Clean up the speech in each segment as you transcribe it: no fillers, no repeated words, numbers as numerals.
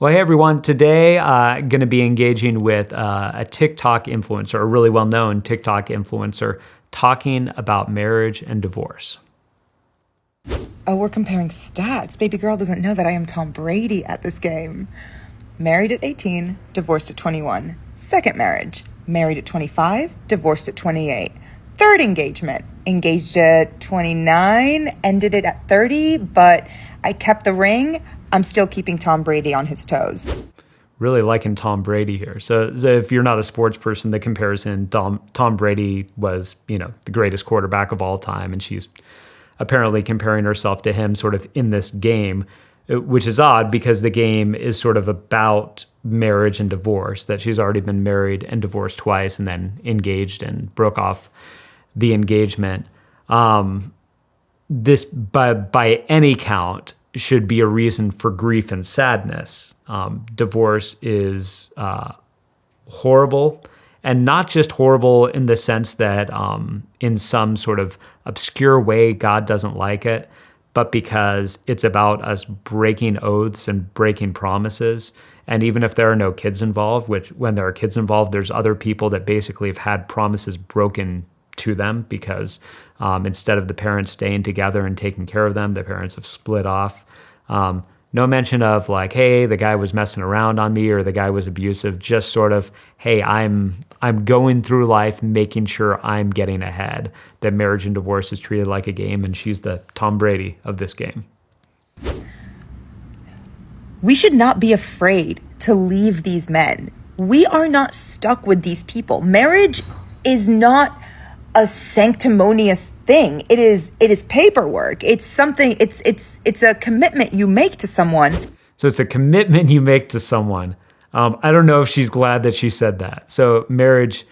Well, hey everyone. Today, going to be engaging with a TikTok influencer, a really well-known TikTok influencer, talking about marriage and divorce. Oh, we're comparing stats. Baby girl doesn't know that I am Tom Brady at this game. Married at 18, divorced at 21. Second marriage, married at 25, divorced at 28. Third engagement, engaged at 29, ended it at 30, but I kept the ring. I'm still keeping Tom Brady on his toes. Really liking Tom Brady here. So if you're not a sports person, the comparison, Tom Brady was, the greatest quarterback of all time, and she's apparently comparing herself to him sort of in this game, which is odd because the game is sort of about marriage and divorce, that she's already been married and divorced twice and then engaged and broke off the engagement. This, by any count, should be a reason for grief and sadness. Divorce is horrible, and not just horrible in the sense that in some sort of obscure way God doesn't like it, but because it's about us breaking oaths and breaking promises. And even if there are no kids involved, which when there are kids involved, there's other people that basically have had promises broken to them because instead of the parents staying together and taking care of them, the parents have split off. No mention of like, hey, the guy was messing around on me or the guy was abusive. Just sort of, hey, I'm going through life making sure I'm getting ahead. That marriage and divorce is treated like a game, and she's the Tom Brady of this game. We should not be afraid to leave these men. We are not stuck with these people. Marriage is not a sanctimonious thing. It is paperwork. It's something, it's a commitment you make to someone. So it's a commitment you make to someone. I don't know if she's glad that she said that. So marriage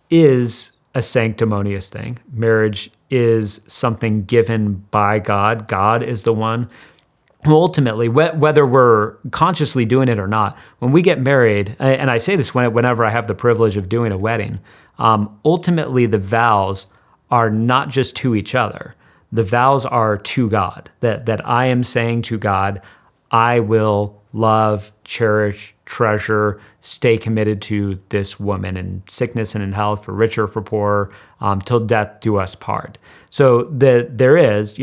is a sanctimonious thing. Marriage is something given by God. God is the one who ultimately, whether we're consciously doing it or not, when we get married, and I say this whenever I have the privilege of doing a wedding, ultimately the vows are not just to each other. The vows are to God, that I am saying to God, I will love, cherish, treasure, stay committed to this woman in sickness and in health, for richer, for poorer, till death do us part. So there is,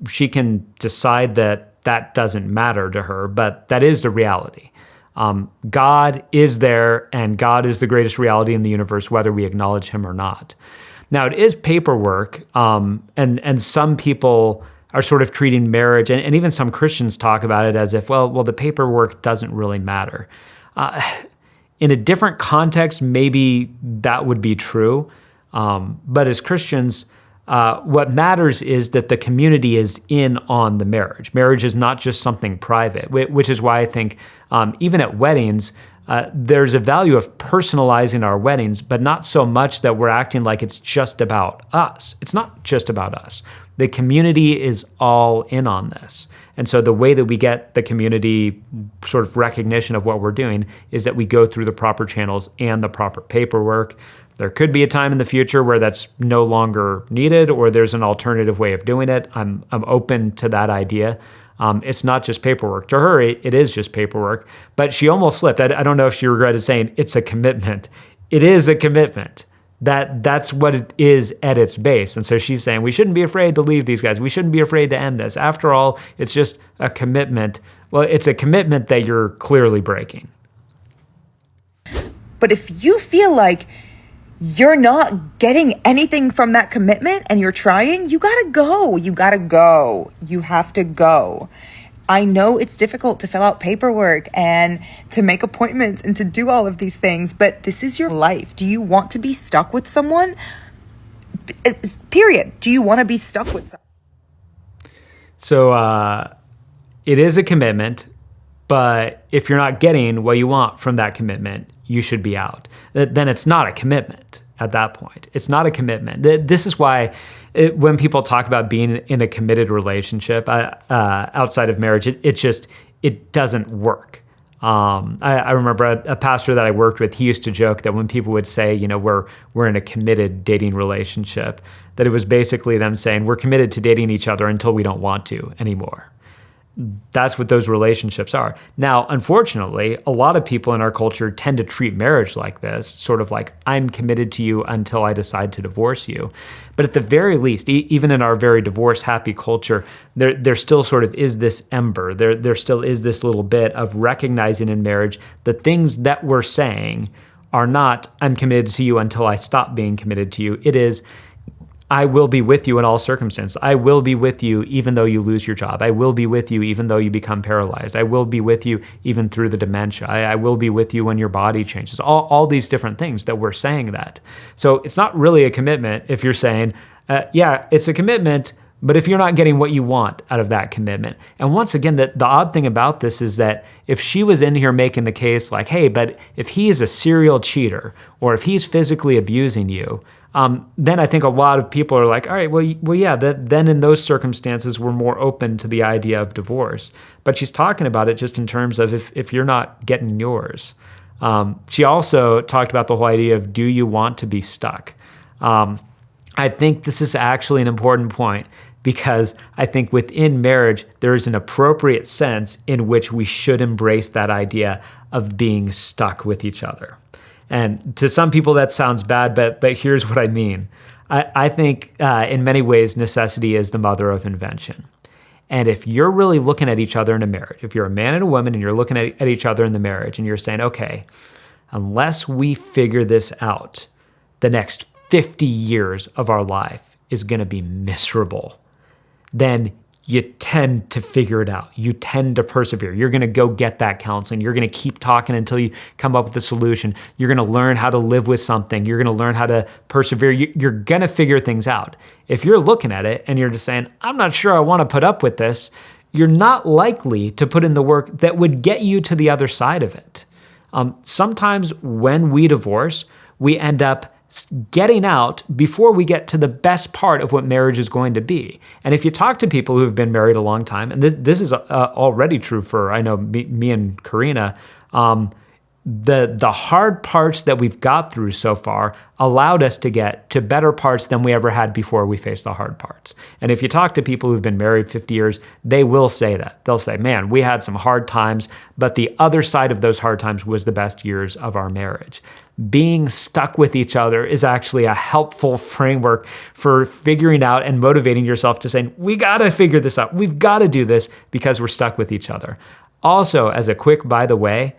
she can decide that doesn't matter to her, but that is the reality. God is there, and God is the greatest reality in the universe, whether we acknowledge him or not. Now, it is paperwork, and some people are sort of treating marriage, and even some Christians talk about it as if, well, the paperwork doesn't really matter. In a different context, maybe that would be true, but as Christians, what matters is that the community is in on the marriage. Marriage is not just something private, which is why I think even at weddings, there's a value of personalizing our weddings, but not so much that we're acting like it's just about us. It's not just about us. The community is all in on this. And so the way that we get the community sort of recognition of what we're doing is that we go through the proper channels and the proper paperwork. There could be a time in the future where that's no longer needed, or there's an alternative way of doing it. I'm open to that idea. It's not just paperwork. To her, it is just paperwork. But she almost slipped. I don't know if she regretted saying it's a commitment. It is a commitment. That's what it is at its base. And so she's saying we shouldn't be afraid to leave these guys. We shouldn't be afraid to end this. After all, it's just a commitment. Well, it's a commitment that you're clearly breaking. But if you feel like you're not getting anything from that commitment and you're trying, you gotta go. You gotta go. You have to go. I know it's difficult to fill out paperwork and to make appointments and to do all of these things, but this is your life. Do you want to be stuck with someone? Period. Do you want to be stuck with someone? So it is a commitment, but if you're not getting what you want from that commitment, you should be out. Then it's not a commitment at that point. It's not a commitment. This is why when people talk about being in a committed relationship outside of marriage, it doesn't work. I remember a pastor that I worked with, he used to joke that when people would say, we're in a committed dating relationship, that it was basically them saying we're committed to dating each other until we don't want to anymore. that's what those relationships are. Now, unfortunately, a lot of people in our culture tend to treat marriage like this, sort of like, I'm committed to you until I decide to divorce you. But at the very least, even in our very divorce-happy culture, there still sort of is this ember. There still is this little bit of recognizing in marriage the things that we're saying are not, I'm committed to you until I stop being committed to you. It is, I will be with you in all circumstances. I will be with you even though you lose your job. I will be with you even though you become paralyzed. I will be with you even through the dementia. I will be with you when your body changes. All these different things that we're saying that. So it's not really a commitment if you're saying, yeah, it's a commitment, but if you're not getting what you want out of that commitment. And once again, the odd thing about this is that if she was in here making the case like, hey, but if he's a serial cheater or if he's physically abusing you, then I think a lot of people are like, all right, well yeah, then in those circumstances, we're more open to the idea of divorce. But she's talking about it just in terms of if you're not getting yours. She also talked about the whole idea of, do you want to be stuck? I think this is actually an important point because I think within marriage, there is an appropriate sense in which we should embrace that idea of being stuck with each other. And to some people that sounds bad, but here's what I mean. I think in many ways, necessity is the mother of invention. And if you're really looking at each other in a marriage, if you're a man and a woman and you're looking at each other in the marriage and you're saying, okay, unless we figure this out, the next 50 years of our life is going to be miserable, then you tend to figure it out. You tend to persevere. You're going to go get that counseling. You're going to keep talking until you come up with a solution. You're going to learn how to live with something. You're going to learn how to persevere. You're going to figure things out. If you're looking at it and you're just saying, I'm not sure I want to put up with this, you're not likely to put in the work that would get you to the other side of it. Sometimes when we divorce, we end up getting out before we get to the best part of what marriage is going to be. And if you talk to people who've been married a long time, and this is already true for, I know, me and Karina, the hard parts that we've got through so far allowed us to get to better parts than we ever had before we faced the hard parts. And if you talk to people who've been married 50 years, they will say that. They'll say, man, we had some hard times, but the other side of those hard times was the best years of our marriage. Being stuck with each other is actually a helpful framework for figuring out and motivating yourself to say, we got to figure this out. We've got to do this because we're stuck with each other. Also, as a quick by the way,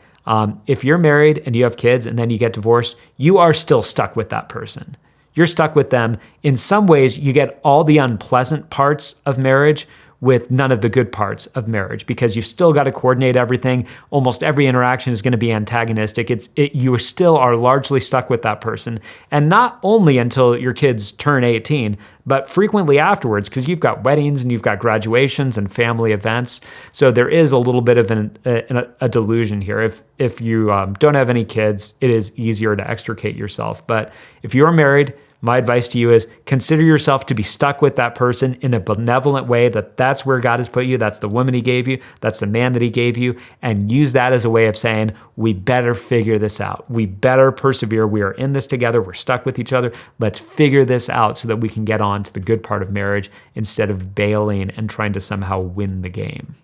if you're married and you have kids and then you get divorced, you are still stuck with that person. You're stuck with them. In some ways, you get all the unpleasant parts of marriage with none of the good parts of marriage because you've still got to coordinate everything. Almost every interaction is going to be antagonistic. You still are largely stuck with that person. And not only until your kids turn 18, but frequently afterwards because you've got weddings and you've got graduations and family events. So there is a little bit of a delusion here. If you don't have any kids, it is easier to extricate yourself. But if you're married, my advice to you is consider yourself to be stuck with that person in a benevolent way, that's where God has put you. That's the woman he gave you. That's the man that he gave you. And use that as a way of saying, we better figure this out. We better persevere. We are in this together. We're stuck with each other. Let's figure this out so that we can get on to the good part of marriage instead of bailing and trying to somehow win the game.